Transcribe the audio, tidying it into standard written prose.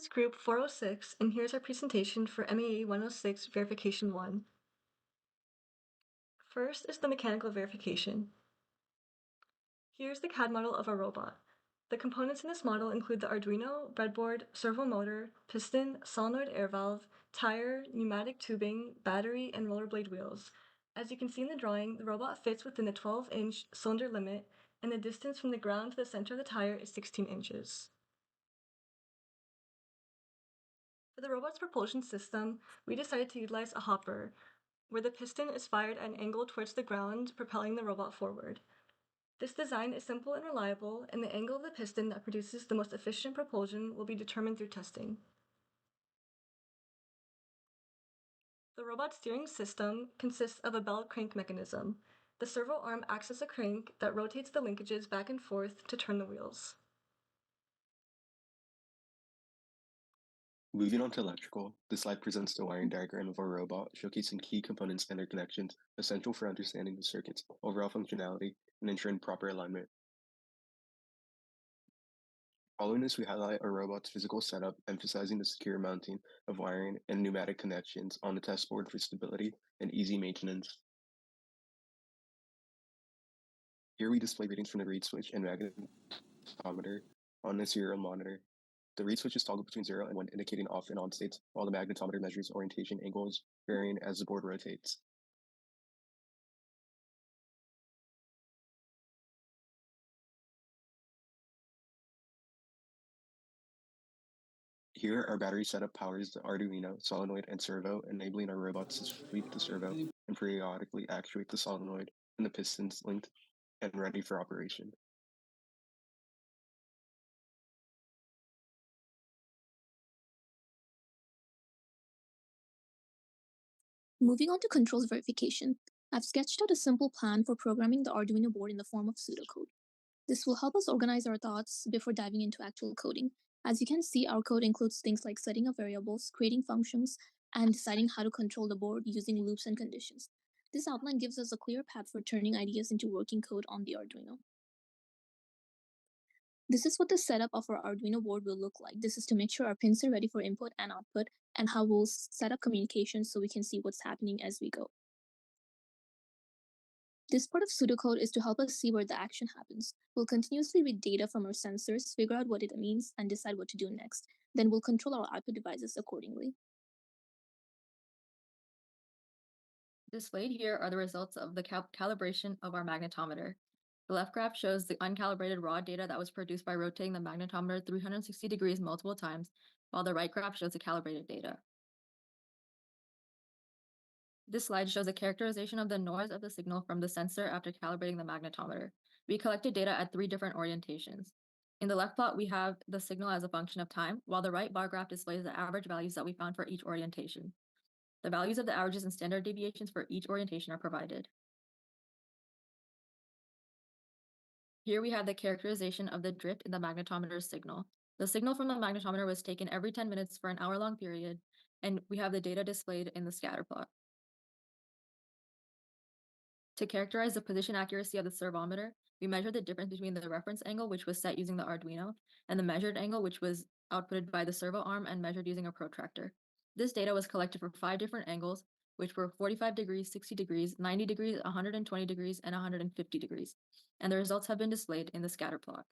This is group 406, and here's our presentation for MEA 106 Verification 1. First is the mechanical verification. Here's the CAD model of our robot. The components in this model include the Arduino, breadboard, servo motor, piston, solenoid air valve, tire, pneumatic tubing, battery, and roller blade wheels. As you can see in the drawing, the robot fits within the 12-inch cylinder limit, and the distance from the ground to the center of the tire is 16 inches. For the robot's propulsion system, we decided to utilize a hopper, where the piston is fired at an angle towards the ground, propelling the robot forward. This design is simple and reliable, and the angle of the piston that produces the most efficient propulsion will be determined through testing. The robot steering system consists of a bell crank mechanism. The servo arm acts as a crank that rotates the linkages back and forth to turn the wheels. Moving on to electrical, this slide presents the wiring diagram of our robot, showcasing key components and their connections, essential for understanding the circuit's overall functionality and ensuring proper alignment. Following this, we highlight our robot's physical setup, emphasizing the secure mounting of wiring and pneumatic connections on the test board for stability and easy maintenance. Here we display readings from the read switch and magnetometer on the serial monitor. The read switch is toggled between 0 and 1, indicating off and on states, while the magnetometer measures orientation angles, varying as the board rotates. Here, our battery setup powers the Arduino, solenoid, and servo, enabling our robots to sweep the servo and periodically actuate the solenoid and the pistons linked and ready for operation. Moving on to controls verification, I've sketched out a simple plan for programming the Arduino board in the form of pseudocode. This will help us organize our thoughts before diving into actual coding. As you can see, our code includes things like setting up variables, creating functions, and deciding how to control the board using loops and conditions. This outline gives us a clear path for turning ideas into working code on the Arduino. This is what the setup of our Arduino board will look like. This is to make sure our pins are ready for input and output, and how we'll set up communication so we can see what's happening as we go. This part of pseudocode is to help us see where the action happens. We'll continuously read data from our sensors, figure out what it means, and decide what to do next. Then we'll control our output devices accordingly. Displayed here are the results of the calibration of our magnetometer. The left graph shows the uncalibrated raw data that was produced by rotating the magnetometer 360 degrees multiple times, while the right graph shows the calibrated data. This slide shows a characterization of the noise of the signal from the sensor after calibrating the magnetometer. We collected data at 3 different orientations. In the left plot, we have the signal as a function of time, while the right bar graph displays the average values that we found for each orientation. The values of the averages and standard deviations for each orientation are provided. Here we have the characterization of the drift in the magnetometer's signal. The signal from the magnetometer was taken every 10 minutes for an hour-long period, and we have the data displayed in the scatter plot. To characterize the position accuracy of the servometer, we measured the difference between the reference angle, which was set using the Arduino, and the measured angle, which was outputted by the servo arm and measured using a protractor. This data was collected for 5 different angles, which were 45 degrees, 60 degrees, 90 degrees, 120 degrees, and 150 degrees. And the results have been displayed in the scatter plot.